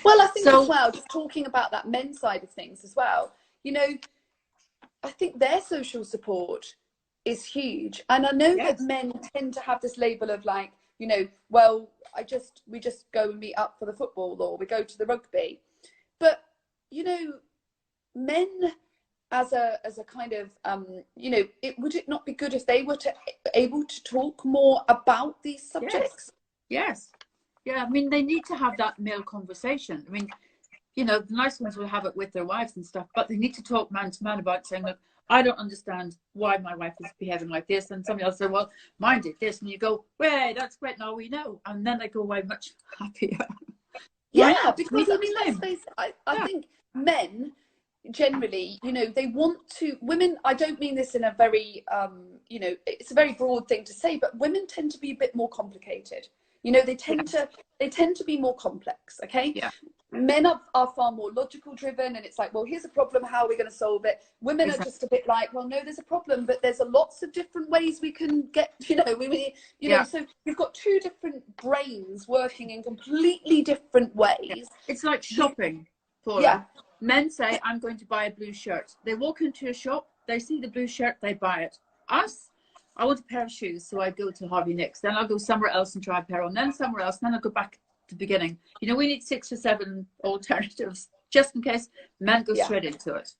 Well, I think as well, just talking about that men's side of things as well, you know, I think their social support is huge. And I know that men tend to have this label of like, you know, well, we just go and meet up for the football, or we go to the rugby. But, you know, men as a kind of, you know, would it not be good if they were able to talk more about these subjects? Yes. Yeah, I mean, they need to have that male conversation. I mean, you know, the nice ones will have it with their wives and stuff, but they need to talk man to man about saying, look, I don't understand why my wife is behaving like this. And somebody else said, well, mine did this. And you go, well, that's great, now we know. And then they go away much happier. Yeah, because I mean, let's face it, I think men generally, you know, they want to, women, I don't mean this in a very, you know, it's a very broad thing to say, but women tend to be a bit more complicated. You know, they tend to be more complex, okay? Yeah. Men are far more logical driven, and it's like, well, here's a problem, how are we going to solve it? Women are just a bit like, well, no, there's a problem, but there's lots of different ways we can get, you know, you know, so we've got two different brains working in completely different ways. It's like shopping, Paula. Yeah. Men say, I'm going to buy a blue shirt. They walk into a shop, they see the blue shirt, they buy it. Us, I want a pair of shoes, so I go to Harvey Nicks. Then I'll go somewhere else and try a pair on, then somewhere else, then I'll go back to the beginning. You know, we need 6 or 7 alternatives just in case men go straight into it.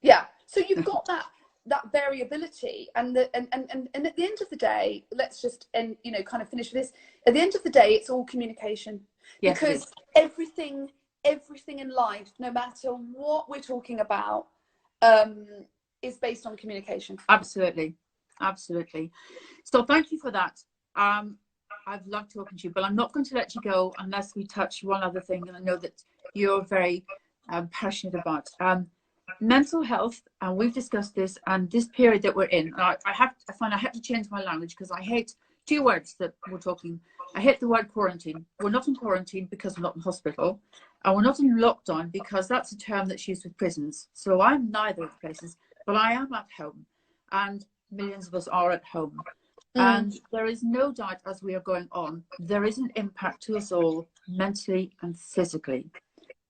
Yeah. So you've got that variability, and at the end of the day, let's just you know, kind of finish with this. At the end of the day, it's all communication. Yes, because everything in life, no matter what we're talking about, is based on communication. Absolutely. So thank you for that. I've loved talking to you, but I'm not going to let you go unless we touch one other thing, and I know that you're very passionate about mental health, and we've discussed this, and this period that we're in. I find I have to change my language because I hate 2 words that we're talking. I hate the word quarantine. We're not in quarantine because we're not in hospital, and we're not in lockdown because that's a term that's used with prisons. So I'm neither of the places, but I am at home, and millions of us are at home. And there is no doubt, as we are going on, there is an impact to us all mentally and physically.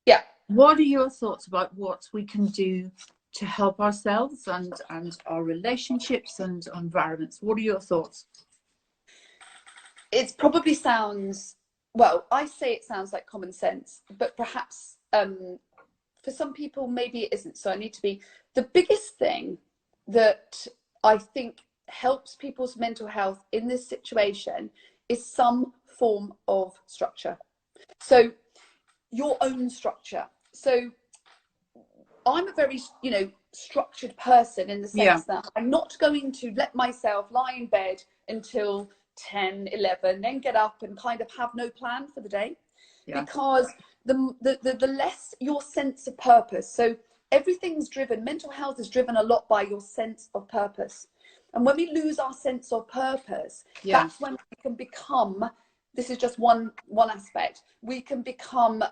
Yeah. What are your thoughts about what we can do to help ourselves and our relationships and environments? What are your thoughts? It probably sounds, well, I say it sounds like common sense, but perhaps for some people, maybe it isn't. So I need to be, the biggest thing that I think helps people's mental health in this situation is some form of structure. So your own structure. So I'm a very, you know, structured person in the sense that I'm not going to let myself lie in bed until 10, 11, then get up and kind of have no plan for the day. Because the less your sense of purpose, so everything's driven, mental health is driven a lot by your sense of purpose. And when we lose our sense of purpose, that's when we can become, this is just one aspect, we can become,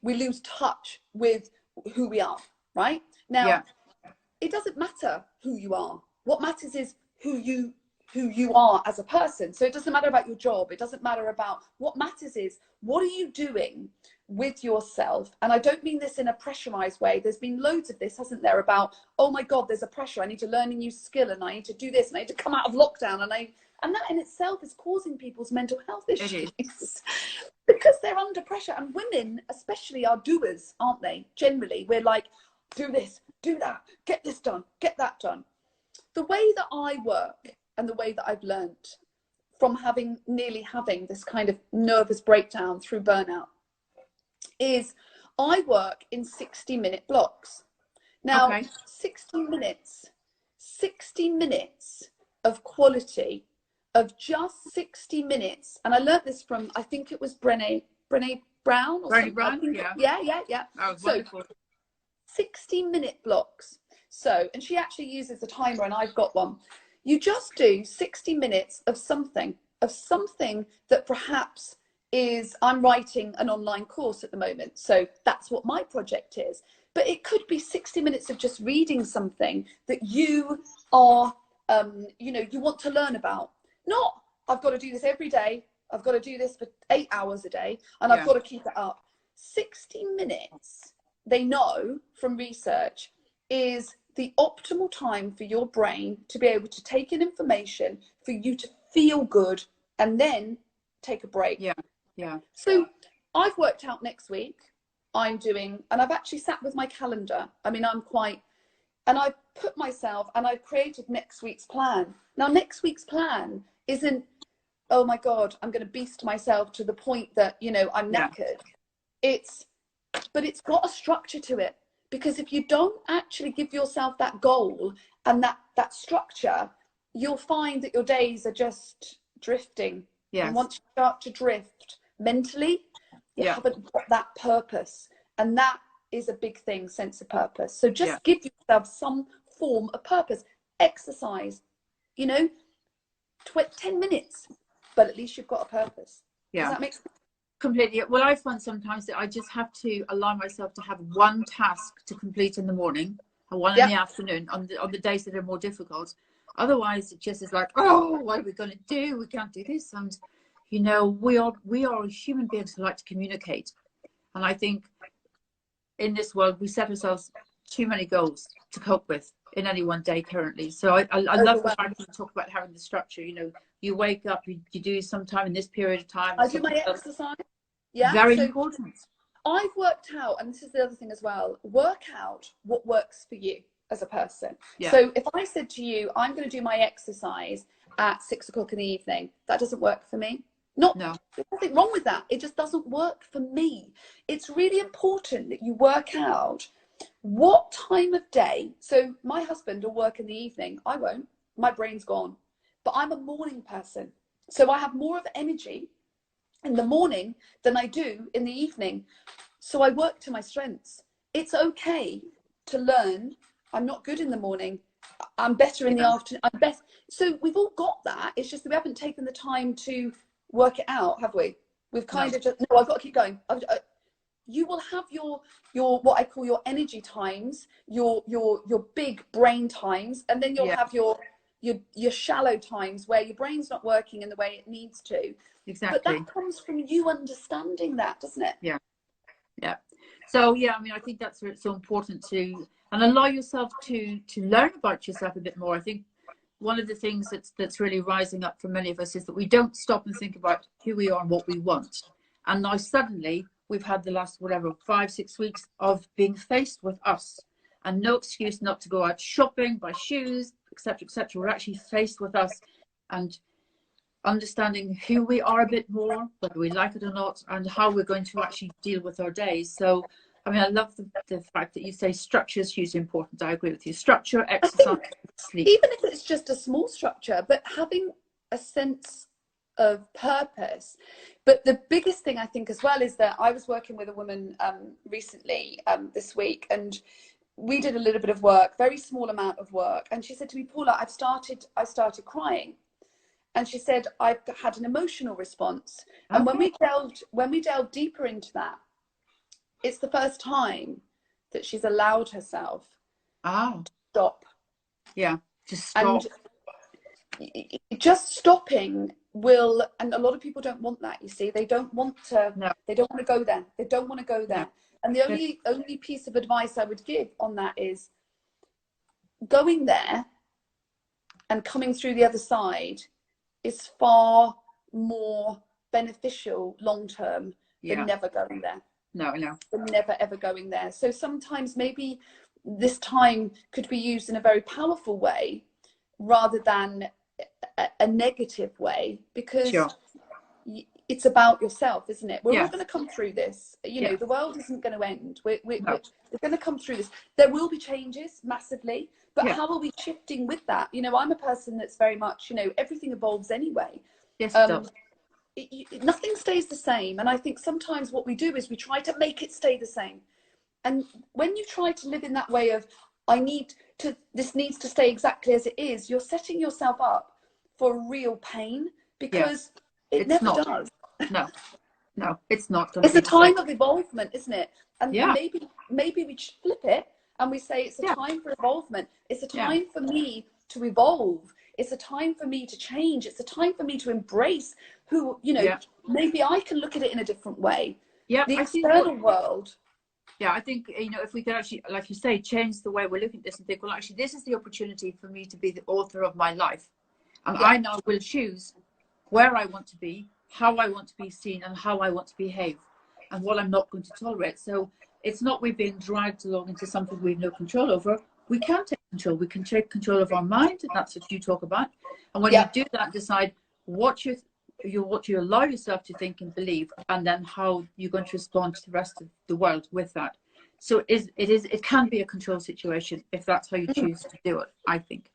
we lose touch with who we are, right? Now, it doesn't matter who you are. What matters is who you are as a person. So it doesn't matter about your job. It doesn't matter about, what matters is, what are you doing with yourself? And I don't mean this in a pressurized way. There's been loads of this, hasn't there, about, oh my God, there's a pressure. I need to learn a new skill, and I need to do this, and I need to come out of lockdown. And that in itself is causing people's mental health issues because they're under pressure. And women especially are doers, aren't they? Generally, we're like, do this, do that, get this done, get that done. The way that I work and the way that I've learned from nearly having this kind of nervous breakdown through burnout is I work in 60-minute blocks. Now, 60 minutes of quality, of just 60 minutes. And I learned this from, I think it was Brené Brown. Or Brené Brown, yeah. Oh, so, wonderful. 60-minute blocks. So, and she actually uses a timer, and I've got one. You just do 60 minutes of something that perhaps is, I'm writing an online course at the moment. So that's what my project is. But it could be 60 minutes of just reading something that you are, you know, you want to learn about. Not, I've got to do this every day. I've got to do this for 8 hours a day, and I've got to keep it up. 60 minutes, they know from research, is the optimal time for your brain to be able to take in information, for you to feel good, and then take a break. So I've worked out next week. I'm doing, and I've actually sat with my calendar. I mean, and I've put myself, and I've created next week's plan. Now, next week's plan isn't, oh my God, I'm going to beast myself to the point that, you know, I'm knackered. But it's got a structure to it, because if you don't actually give yourself that goal and that structure, you'll find that your days are just drifting. And once you start to drift mentally, you haven't got that purpose. And that is a big thing, sense of purpose. So just give yourself some form of purpose. Exercise, you know, 10 minutes, but at least you've got a purpose. Does that make sense? Completely. Well, I find sometimes that I just have to allow myself to have one task to complete in the morning and one in the afternoon on the days that are more difficult. Otherwise, it just is like, oh, what are we going to do? We can't do this. And, you know, we are human beings who like to communicate. And I think in this world, we set ourselves too many goals to cope with in any one day currently. So I love the fact that you talk about having the structure. You know, you wake up, you do some time in this period of time. I do my exercise. Very important. I've worked out, and this is the other thing as well, work out what works for you as a person. So if I said to you, I'm going to do my exercise at 6 o'clock in the evening, that doesn't work for me. No, there's nothing wrong with that. It just doesn't work for me. It's really important that you work out what time of day. So my husband will work in the evening. I won't. My brain's gone. But I'm a morning person. So I have more of energy in the morning than I do in the evening. So I work to my strengths. It's okay to learn. I'm not good in the morning. I'm better in the afternoon. I'm best. So we've all got that. It's just that we haven't taken the time to work it out, have we? We've kind of just, no, I've got to keep going. You will have your what I call your energy times, your big brain times, and then you'll have your shallow times where your brain's not working in the way it needs to. Exactly. But that comes from you understanding that, doesn't it? Yeah. So I mean, I think that's so important to allow yourself to learn about yourself a bit more. I think one of the things that's really rising up for many of us is that we don't stop and think about who we are and what we want. And now suddenly we've had the last 5-6 weeks of being faced with us, and no excuse not to go out shopping, buy shoes, etc., etc. We're actually faced with us and understanding who we are a bit more, whether we like it or not, and how we're going to actually deal with our days. So, I mean, I love the fact that you say structure is hugely important. I agree with you. Structure, exercise, sleep. Even if it's just a small structure, but having a sense of purpose. But the biggest thing I think as well is that I was working with a woman recently this week, and we did a little bit of work, very small amount of work. And she said to me, Paula, I started crying. And she said, I've had an emotional response. And when we delved deeper into that, it's the first time that she's allowed herself to stop. Just stop. And just stopping will, and a lot of people don't want that, you see. They don't want to, they don't want to go there. They don't want to go there. And the only piece of advice I would give on that is going there and coming through the other side is far more beneficial long term than never going there. Than never ever going there. So sometimes maybe this time could be used in a very powerful way rather than a negative way, because it's about yourself, isn't it? We're all going to come through this. You know, the world isn't going to end. We're going to come through this. There will be changes massively, but how are we shifting with that? You know, I'm a person that's very much, you know, everything evolves anyway. Yes, it does. Nothing stays the same. And I think sometimes what we do is we try to make it stay the same. And when you try to live in that way of, this needs to stay exactly as it is, you're setting yourself up for real pain, because it never does. No, it's not. It's a time of evolvement, isn't it? And maybe we flip it and we say it's a time for evolvement. It's a time for me to evolve. It's a time for me to change. It's a time for me to embrace who, you know, maybe I can look at it in a different way. Yeah, the external world. Yeah, I think, you know, if we could actually, like you say, change the way we're looking at this and think, well, actually, this is the opportunity for me to be the author of my life. And I now will choose where I want to be, how I want to be seen, and how I want to behave, and what I'm not going to tolerate. So it's not we're being dragged along into something we've no control over. We can take control. We can take control of our mind, and that's what you talk about. And when you do that, decide what you allow yourself to think and believe, and then how you're going to respond to the rest of the world with that. So it can be a control situation if that's how you choose to do it, I think.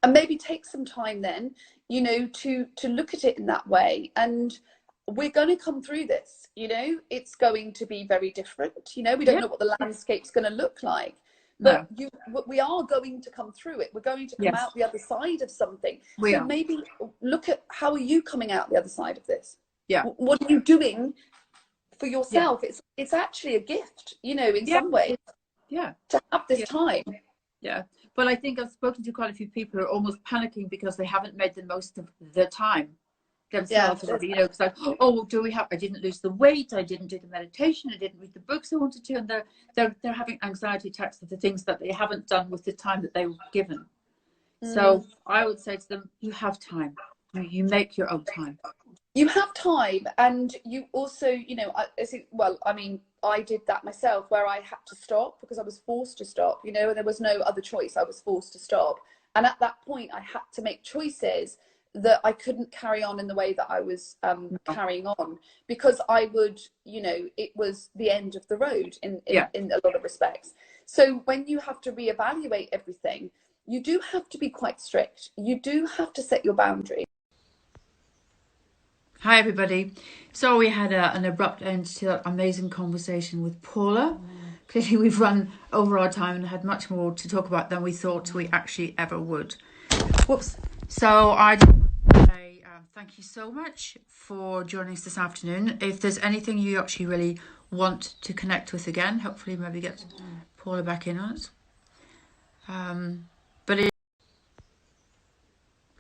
And maybe take some time then, you know, to look at it in that way. And we're going to come through this, you know, it's going to be very different. You know, we don't know what the landscape's going to look like. But we are going to come through it. We're going to come out the other side of something. So maybe look at, how are you coming out the other side of this? Yeah. What are you doing for yourself? It's actually a gift, you know, in some ways. Yeah. To have this time. Yeah. But I think I've spoken to quite a few people who are almost panicking because they haven't made the most of the time themselves. You know, it's like, oh, I didn't lose the weight, I didn't do the meditation, I didn't read the books I wanted to, and they're having anxiety attacks of the things that they haven't done with the time that they were given. So I would say to them, you have time. You make your own time. You have time, and you also, you know, I did that myself, where I had to stop because I was forced to stop, you know, and there was no other choice. I was forced to stop. And at that point, I had to make choices that I couldn't carry on in the way that I was carrying on, because I would, you know, it was the end of the road in a lot of respects. So when you have to reevaluate everything, you do have to be quite strict. You do have to set your boundaries. Hi everybody. So we had an abrupt end to that amazing conversation with Paula. Clearly we've run over our time and had much more to talk about than we thought we actually ever would. Whoops. So I say thank you so much for joining us this afternoon. If there's anything you actually really want to connect with again, hopefully maybe get Paula back in on it.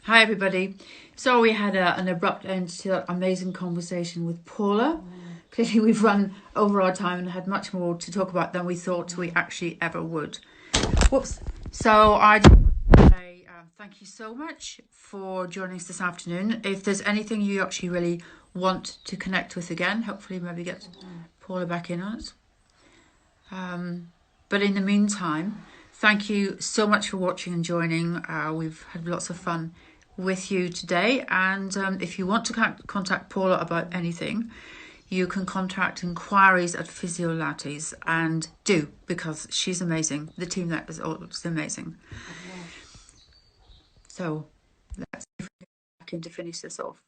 Hi everybody. So we had an abrupt end to that amazing conversation with Paula. Clearly we've run over our time and had much more to talk about than we thought we actually ever would. Whoops. So I say thank you so much for joining us this afternoon. If there's anything you actually really want to connect with again, hopefully maybe get Paula back in on it. But in the meantime, thank you so much for watching and joining. We've had lots of fun with you today, and if you want to contact Paula about anything, you can contact inquiries at Physiolattes, and do, because she's amazing. The team there is amazing. So let's see if we can finish this off.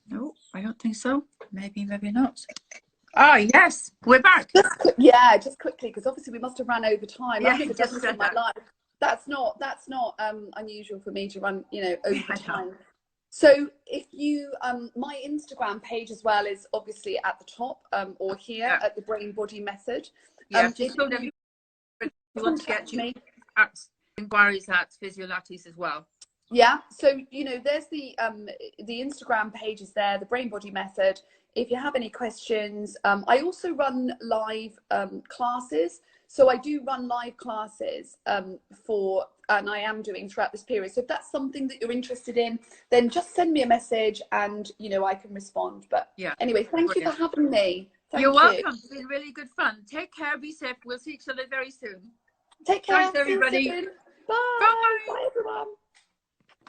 No, I don't think so. Maybe not. Ah, yes, we're back. Just quickly, because obviously we must have run over time. Yeah, I've never done this in my life. That's not unusual for me to run, you know, over time. So if you, my Instagram page as well is obviously at the top, or here at the Brain Body Method. Just so that you want to get you at inquiries at Physiolattes as well. Yeah, so you know, there's the Instagram page is there, the Brain Body Method. If you have any questions, I also run live classes. So I do run live classes and I am doing throughout this period. So if that's something that you're interested in, then just send me a message and, you know, I can respond. But anyway, thank you for having me. You're welcome. It's been really good fun. Take care. Be safe. We'll see each other very soon. Take care. Thanks, everybody. Bye. Bye, everyone.